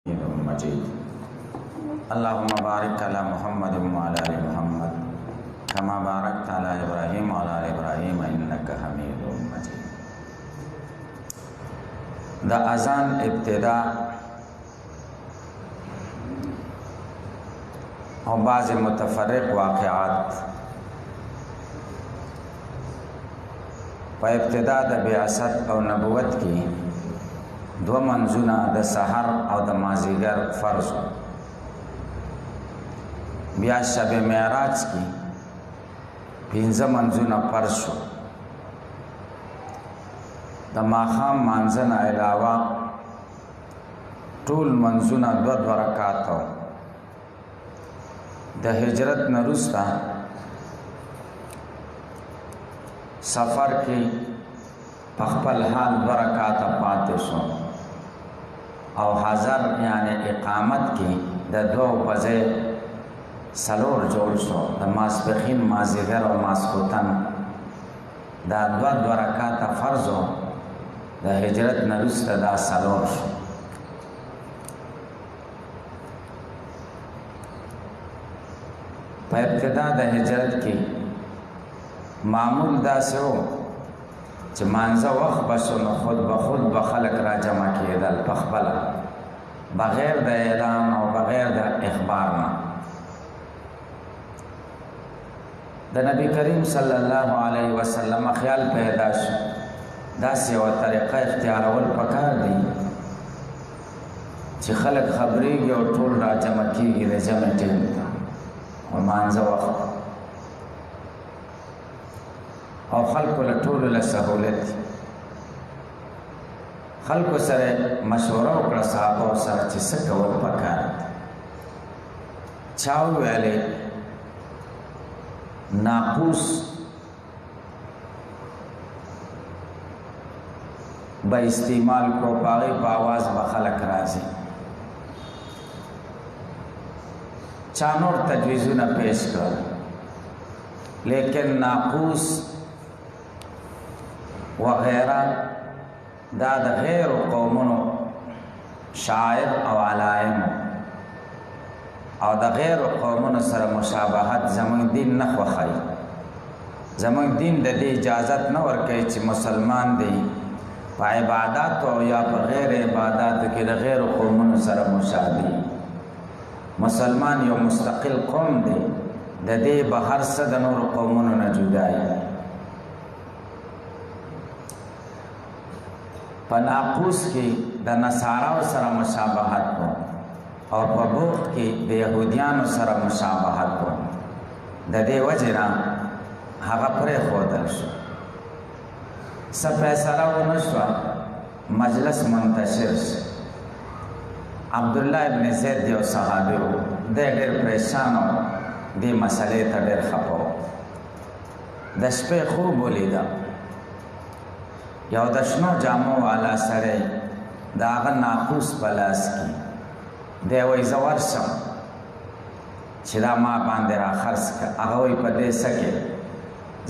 مجيد اللهم بارك على محمد وعلى ال محمد كما باركت على ابراهيم وعلى ال ابراهيم انك حميد مجيد. دا اذان ابتدا او بعض متفرق واقعات په ابتدا د بعثت او نبوت کې دو منځونه د سحر او د مازیګر فرض بیا شب معراج کې پنځه منځونه فرض شو. د ماښام منځنه علاوه ټول منځونه دو رکعات د هجرت نه وروسته سفر کې په خپل حال دو رکعات پاتې شو او حضر یعنی اقامت کې د دوه په ځای څلور جوړ شو. د ماسپښین مازدیګر او ماسخوتن دا دوه رکعاته فرض و. د هجرت نه وروسته دا څلور شو. په ابتدا د هجرت کې معمول داسې و چې مانځه وخت بشو نو خود به خلک را جمع کېدل په خپله بغیر د اعلان او بغیر د اخبار نه. د نبی کریم صلی الله علیه وسلم خیال پیدا شو داسې یوه طریقه اختیارول پکار دی چې خلک خبرېږي او ټول را جمع کېږي د جمع ټیم ته او مانځه وخت او خلکو له ټولو له سهولت خلکو سره مشوره وکړه صحابه سره چې څه کول پکار دي. چا وویلې ناقوس به استعمال کو په هغې په آواز به خلک راځي. چا نور تجویزونه پیش کړل لیکن ناقوس وغیرہ دا د غیر قومونو شاعر او علائم او د غیر قومونو سره مشابهت زمونږ دین نه خوښوي. زمونږ دین د دې اجازت نه ورکوي چې مسلمان دی په عباداتو او یا په غیر عباداتو کې د غیر قومونو سره مشابه. مسلمان یو مستقل قوم دی د دې به هر څه د نورو قومونو نه جدای. په ناقوس کې د نصاراو سره مشابهت و او په بوخت کې د یهودیانو سره مشابهت و. د دې وجې نه هغه پرېښودل شو. څه فیصله ونه شوه مجلس منتشر شو. عبدالله ابن زید یو صحابي و دی ډېر پریشان و دې مسلې ته ډېر خفه و. د شپې خوب ولیده یو د شنو جامو والا سړی د هغه ناقوس په لاس کې دی وایي زه ورشم چې دا ما باندې راخرڅ کړه. هغه وایي په دې څه کې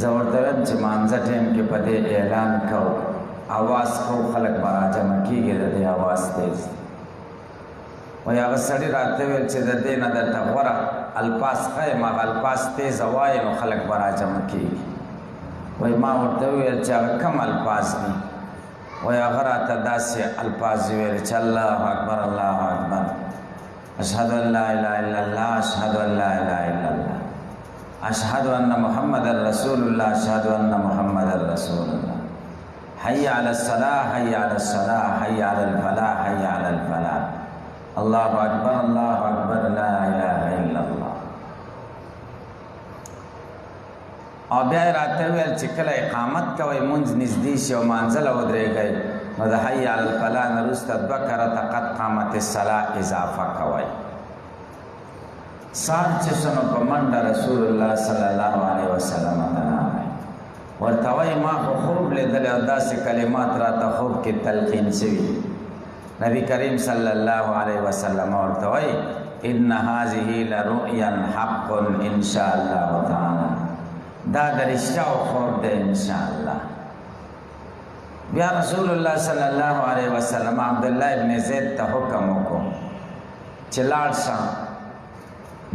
زه ورته وایم چې مانځه ټیم کې په دې اعلان کوو اواز کوو خلک به راجمع کېږي د دې اواز تیز دی. وایي هغه سړي راته ویل چې د دې نه درته غوره الفاظ ښیم هغه الفاظ تیزه وایي نو خلک به راجمع کېږي. وای ما ورته ویل چې هغه کم الفاظ دي. وای هغه راته داسې الفاظ ویل چې الله اکبر الله اکبر اشهد ان لا اله الا الله اشهد ان لا اله الا الله اشهد ان محمد رسول الله اشهد ان محمد رسول الله حي على الصلاه حي على الصلاه حي على الفلاح حي على الفلاح الله اکبر الله اکبر لا اله الا الله. او بیا یې راته وویل چې کله اقامت کوئ مونځ نږدې شي او مانځه له ودرېږئ نو د حي علی الفلاح نه وروسته دوه کرته قد قامت الصلاة اضافه کوئ. سهار چې شو نو په منډه رسول الله صلی الله علیه وسلم ته راغی. ورته وایي ما خو خوب لیدلی او داسې کلمات راته خوب کې تلقین شوي. نبی کریم صلی الله علیه وسلم ورته وایي ان هذه لرؤیا حق ان شاء الله تعالی دا د رښتیاو خوب دی انشاءالله. بیا رسول الله صلی الله علیه وسلم عبدالله ابن زید ته حکم وکړو چې لاړ شه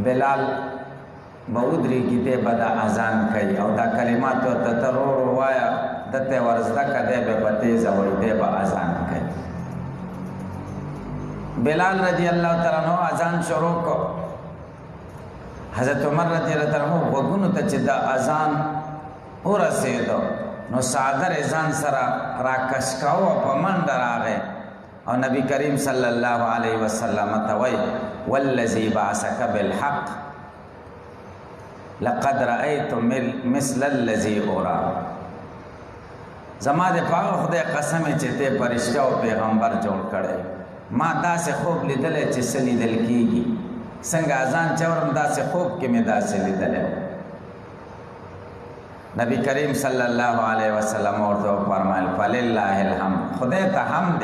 بلال به ودرېږي دی به دا اذان کوي او دا کلمات ورته ته ورو ورو وایه دته ور زده که دی به په تیزه وایي دی به اذان کوي بلال رضی الله تعالی عنہ اذان شروع کو حضرت عمر رضی الله تعالی عنہ وګونو ته چې دا اذان ورسېدو نو صادر اذان سره راکش کاوه په منډه راغی او نبی کریم صلی الله علیه وسلم ته وایي والذي بعثك بالحق لقد رأيت مثل الذي أرى زما د پاک خدای قسم چې ته فرشتہ او پیغمبر جوړ کړي ما داسې خوب لیدلې چې څه لیدل کېږي څنګه اذان چورم داسې خوب کې مې داسې لیدلې نبی کریم صلی الله علیه وسلم ورته فرمایل فلله الحمد خدای ته حمد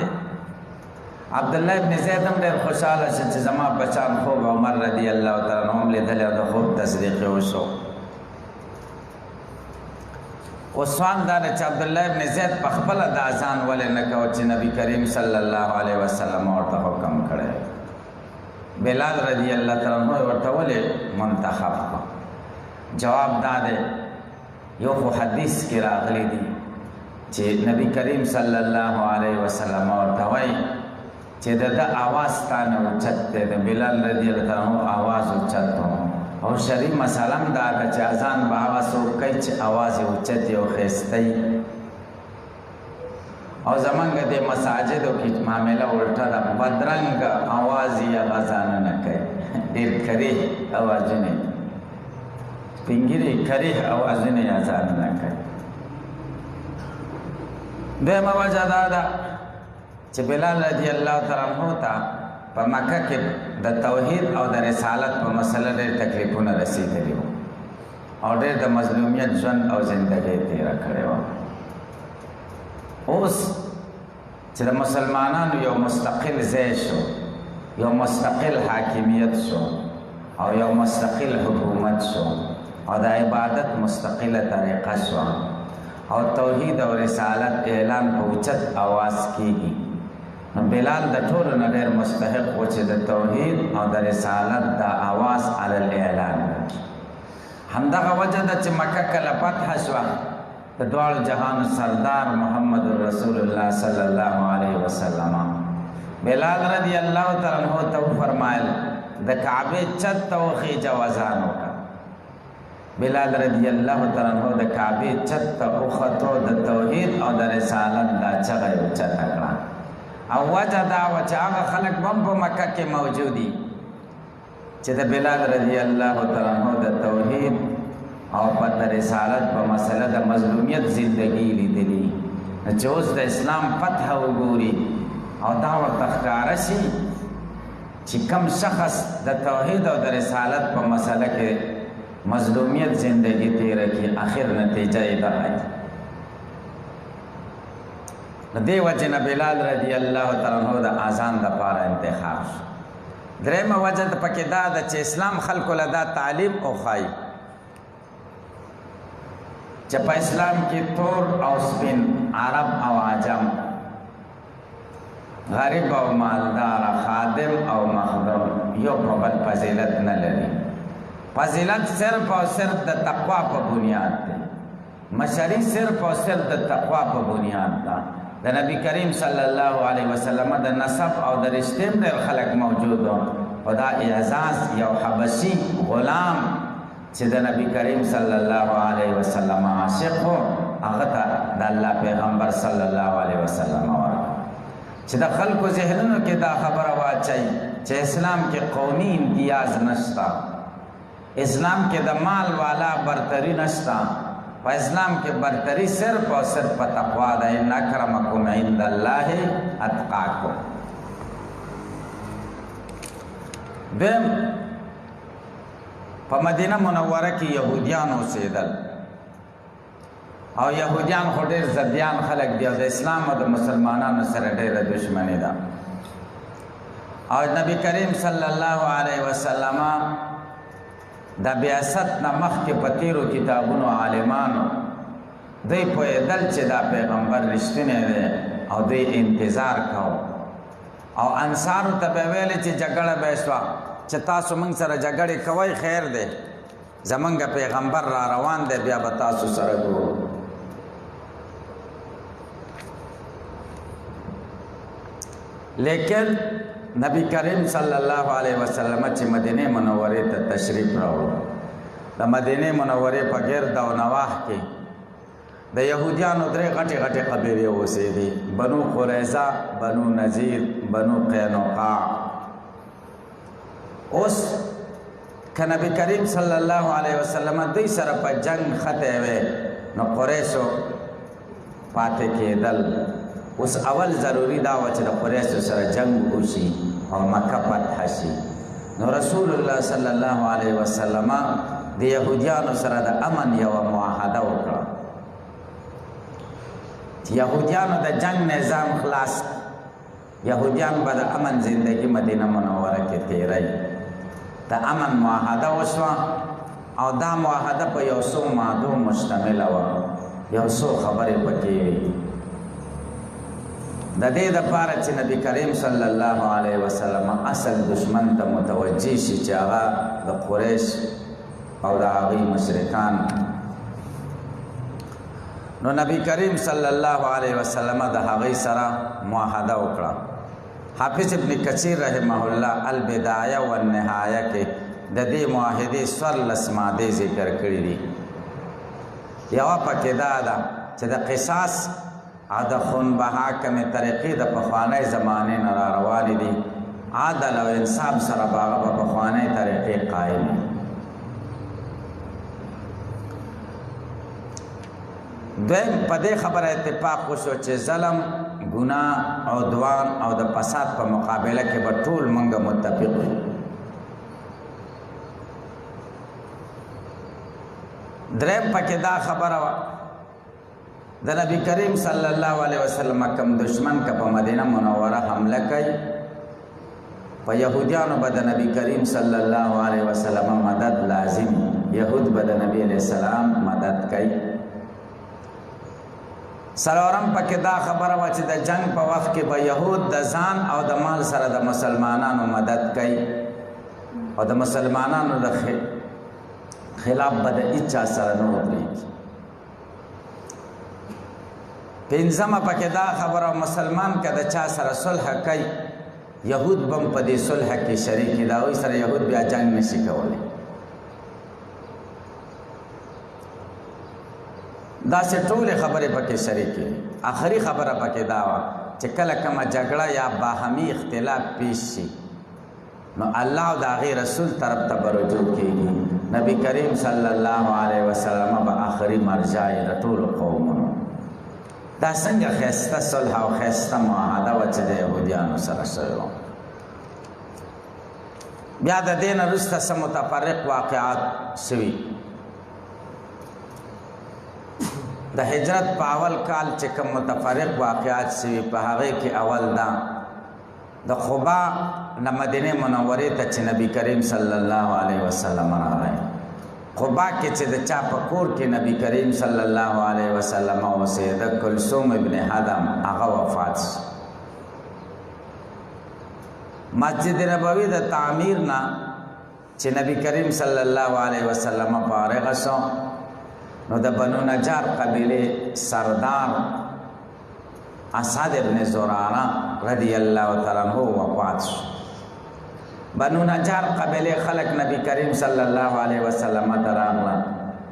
عبد الله ابن زید هم ډېر خوشاله شو چې زما بچان خوب عمر رضی الله تعالی عنہ لیدل او د خوب تصدیق وشو اوسوان دا چې عبد الله ابن زید په خپل د اذان ولې نه کو چې نبی کریم صلی الله علیه وسلم ورته حکم کړی بلال رضی الله تعالی عنہ ورته ولې منتخب جواب دا دی یو خو حدیث کې راغلی دی چې نبی کریم صلی الله علیه وسلم ورته وایي چې د आवाज تانه اوچت دی د بلال رضی الله تعالی عنہ आवाज اوچت او شریف مسله دا ده چې اذان به هغه څوک کوي چې आवाज یې اوچت او ښایسته او زمونږ د مساجدو کې معامله الټه ده بدرنګه आवाज یې اذان نه کوي ډېر کریح اوازونه سپینګیري کریح اوازونه اذان نه کوي دویمه وجه دا ده چې بلال رضی الله تعالی عنہ ته په مکه کې د توحید او د رسالت په مسله ډېر تکلیفونه رسېدلي وو او ډېر د مظلومیت ژوند او زندګۍ تېره کړې وه اوس چې د مسلمانانو یو مستقل ځای شو یو مستقل حاکمیت شو او یو مستقل حکومت شو او د عبادت مستقله طریقه شو او توحید او رسالت اعلان په اوچت آواز کېږي نو بلال د ټولو نه ډېر مستحق و چې د توحید او د رسالت د آواز علی الاعلان همدغه وجه ده چې مکه کله فتح شوه د دواړو جهانو سردار محمد رسول الله صلی الله علیه وسلم بلال رضی الله تعالی عنہ ته وفرمایل د کعبې چت ته وخېجه اذان وکړه بلال رضی الله تعالی عنہ د کعبې چت ته وختو د توحید او د رسالت دا چغه یې اوچته کړه او وجه دا و چې هغه خلک هم په مکه کې موجودي چې د بلال رضی الله تعالی عنہ د توحید او په رسالت په مسله د مظلومیت زندگی لیدلی چې اوس د اسلام فتح وګوري او دا ورته ښکاره شي چې کم شخص د توحید او د رسالت په مسله کې مظلومیت زندگی تیره کی آخر نتیجه یې ده دې وجه نه بلال رضی الله تعالی عنہ د اذان لپاره انتخاب شو درېمه وجه پکې دا ده چې اسلام خلکو له دا تعلیم او ښایي چې په اسلام کې تور او سپین عرب او عجم غریب او مالدار خادم او مخدوم یو په بل فضیلت نه لري فضیلت صرف او صرف د تقوا په بنیاد دی مشري صرف او صرف د تقوا په بنیاد ده د نبی کریم صلی الله علیه وسلم د نسب او د رشتې ډېر خلک موجود وو او دا اعزاز یو حبشي غلام چې د نبی کریم صلی الله علیه وسلم عاشق و هغه ته د الله پیغمبر صلی الله علیه وسلم ورکړه چې د خلکو ذهنونو کې دا خبره واچي چې اسلام کې قومي امتیاز نشته اسلام کې د مال والا برتری نشته په اسلام کې برتری صرف او صرف په تقوا ده ان اکرمکم عند الله اتقاکم دیم په مدینه منوره کې يهوديان اوسېدل او يهوديان خو ډېر ضدیان خلک دي او د اسلام او د مسلمانانو سره ډېره دښمني ده او نبی کریم صلی الله علیه وسلم د بعثت نه مخکې په تیرو کتابونو عالمانو دوی پوهېدل چې دا پیغمبر رښتینی دی او دوی انتظار کوو او انصارو ته به ویلې چې جګړه به شوه چې تاسو موږ سره جګړې کوئ خیر دی زمونږ پیغمبر را روان دی بیا به تاسو سره ګورو لیکن نبی کریم صلی الله علیه وسلم چې مدینه منورې ته تشریف راوړ د مدینه منورې په ګرد او نواح کې د یهودیانو درې غټې غټې قبیلې اوسېدې بنو قریظه بنو نذیر بنو قینقاع اوس که نبی کریم صلی الله علیه وسلم دوی سره په جنگ خطې وې نو قریشو پاتې کېدل اوس اول ضروری دا و چې د قریشو سره جنگ وشي او مکه فتح شي نو رسول الله صلی الله علیه وسلم د یهودیانو سره د امن یوه معاهده وکړه یهودیانو د جنگ نظام خلاص یهودیان به د امن زندگی مدینه منوره کې تیری د امن معاهده وشوه او دا معاهده په یو څو مادو مشتمله وه یو څو خبرې پکې وي د دې دپاره چې نبی کریم صلی الله علیه وسلم اصل دشمن ته متوجه شي چې هغه د قریش او د هغوی مشرکان نو نبی کریم صلی الله علیه وسلم د هغوی سره معاهده وکړه حافظ ابن کثیر رحمه الله البدایه والنهایه کې د دې معاهدې 14 مادې ذکر کړي دي یوه پکې دا ده چې د قصاص او د خونبها کمې طریقې د پخوانۍ زمانې نه را روانې دي عدل او انصاف سره به هغه په پخوانۍ طریقې قایم وي دویم په دې خبره اتفاق وشو چې ظلم ګناه عدوان او د فساد په مقابله کې به ټول موږ متفق وي دریم پکې دا خبره وه د نبی کریم صلی الله علیه وسلم کم دشمن که په مدینه منوره حمله کوي په یهودیانو به د نبی کریم صلی الله علیه وسلم مدد لازم یهود به د نبی علیه السلام مدد کوي څلورم پکې دا خبره وه چې د جنگ په وخت کې به یهود د ځان او د مال سره د مسلمانانو مدد کوي او د مسلمانانو د خلاف به د هیچا سره نه ودرېږي پنځمه پکې دا خبره مسلمان که د چا سره صلح کوي یهود به هم په دې صلح کې شریک دي د هغوی سره یهود بیا جنګ نشي کولی داسې ټولې خبرې پکې شریکې آخري خبره پکې دا وه چې کله کومه جګړه یا باهمي اختلاف پیش شي نو الله او د هغې رسول طرف ته به رجوع کېږي نبی کریم صلی الله علیه وسلم به آخري مرجع یې د ټولو قومونو دا څنګه ښایسته صلح او ښایسته معاهده وه چې د یهودیانو سره شوې وه بیا د دې نه وروسته څه متفرق واقعات شوي د هجرت په اول کال چې کوم متفرق واقعات شوي په هغې کې اول دا د قبا نه مدینې منورې ته چې نبی کریم صلی الله علیه وسلم راغی قبا کې چې د چا په کور کې نبی کریم صلی الله علیه وسلم اوسېده کلثوم ابن حدم هغه وفات شو مسجد نبوي د تعمیر نه چې نبی کریم صلی الله علیه وسلم فارغ شو نو د بنو نجار قبیله سردار اسد ابن زراره رضی الله تعالی عنہ وفات شو بنو نجار قبیله خلق نبی کریم صلی الله علیه وسلم ته راغله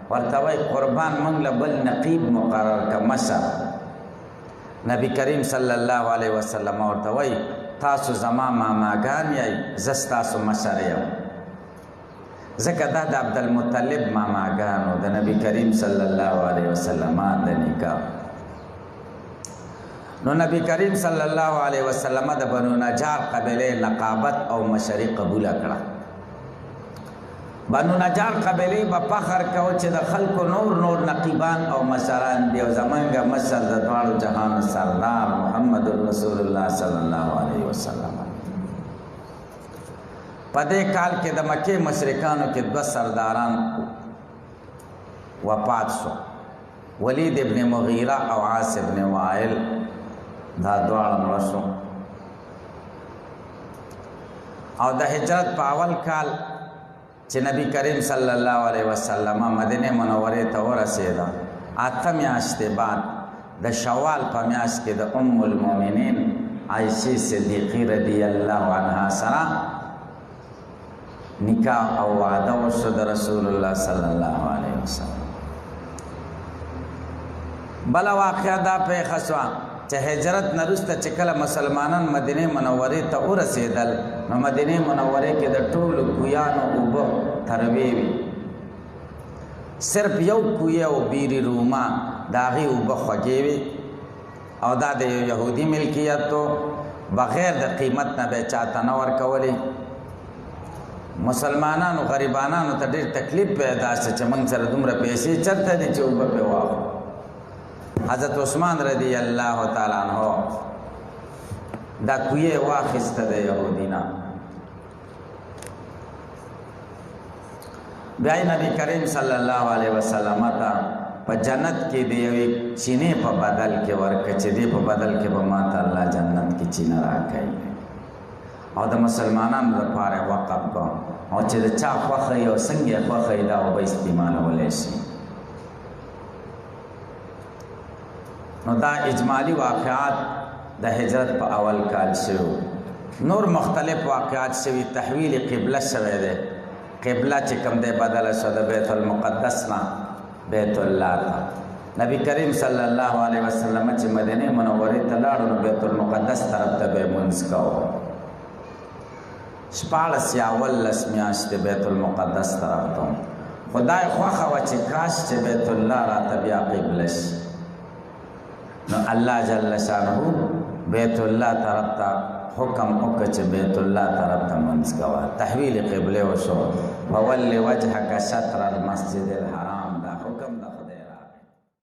ورته وایي قربان موږ له بل نقیب مقرر که مشر نبی کریم صلی الله علیه وسلم ورته وایي تاسو زما ماماګان یئ زه ستاسو مشر یم ځکه دا د عبدالمطلب ماماګانو د نبی کریم صلی الله علیه وسلم د نکاح نو نبی کریم صلی الله علیه وسلم د بنو نجار قبیله نقابت او مشري قبوله کړه بنو نجار قبیله به فخر کوه چې د خلکو نور نقیبان او مشران دي او زمونږ مشر د دواړو جهانو سردار محمد رسول الله صلی الله علیه وسلم په دې کال کې د مکې مشرکانو کې 2 سرداران وفات شو ولید ابن مغیره او عاص ابن وائل دا دواړه مړه شو او د هجرت په اول کال چې نبی کریم صلی الله علیه وسلم مدینه منوره ته ورسېده، اته میاشتې بعد د شوال په میاشت کې د ام المؤمنین عائشې صدیقې رضی الله عنها سره نکاح او وعده وشو د رسول الله صلی الله علیه وسلم. بله واقعه دا پیښه شوه چې هجرت نه وروسته چې کله مسلمانان مدینه منورې ته ورسېدل، نو مدینه منورې کې د ټولو کویانو اوبه تروې وي، صرف یو کوی او بیری روما د هغې اوبه خوږې وي او دا د یو یهودي ملکیت و، بغیر د قیمت نه به یې چاته نه ورکولې. مسلمانانو غریبانانو ته ډېر تکلیف پیدا شو چې موږ سره دومره پیسې چېرته دي چې اوبه پرې واخلو. حضرت عثمان رضی الله تعالی عنہ دا کوی واخیسته د یهودي نه. بیا نبی کریم صلی الله علیه وسلم ته په جنت کې د یوې چینې په بدل کې ورکړه چې دې په بدل کې به ما ته الله جنت کې چینه راکوي او د مسلمانانو لپاره وقف کړه او چې د چا خوښه یې او څنګه یې خوښه یې دا اوبه استعمالولی شي. نو دا اجمالی واقعات د هجرت په اول کال شوي. نور مختلف واقعات شوي، تحویل قبله شوی دی، قبله چې کوم دی بدله شوه د بیت المقدس نه بیت الله ته. نبی کریم صلی الله علیه وسلم چې مدینه منورې ته لاړو نو بیت المقدس طرف ته به یې لمونځ کوو. 14 یا 18 میاشتې بیت المقدس طرف ته خدای خوښه وه چې کاش چې بیت الله راته بیا قبله شي. نو الله جل شانه بیت الله طرف ته حکم وکړه چې بیت الله طرف ته لمونځ کوه. تحویل قبله وشو، فول وجهک شطر المسجد الحرام، دا حکم د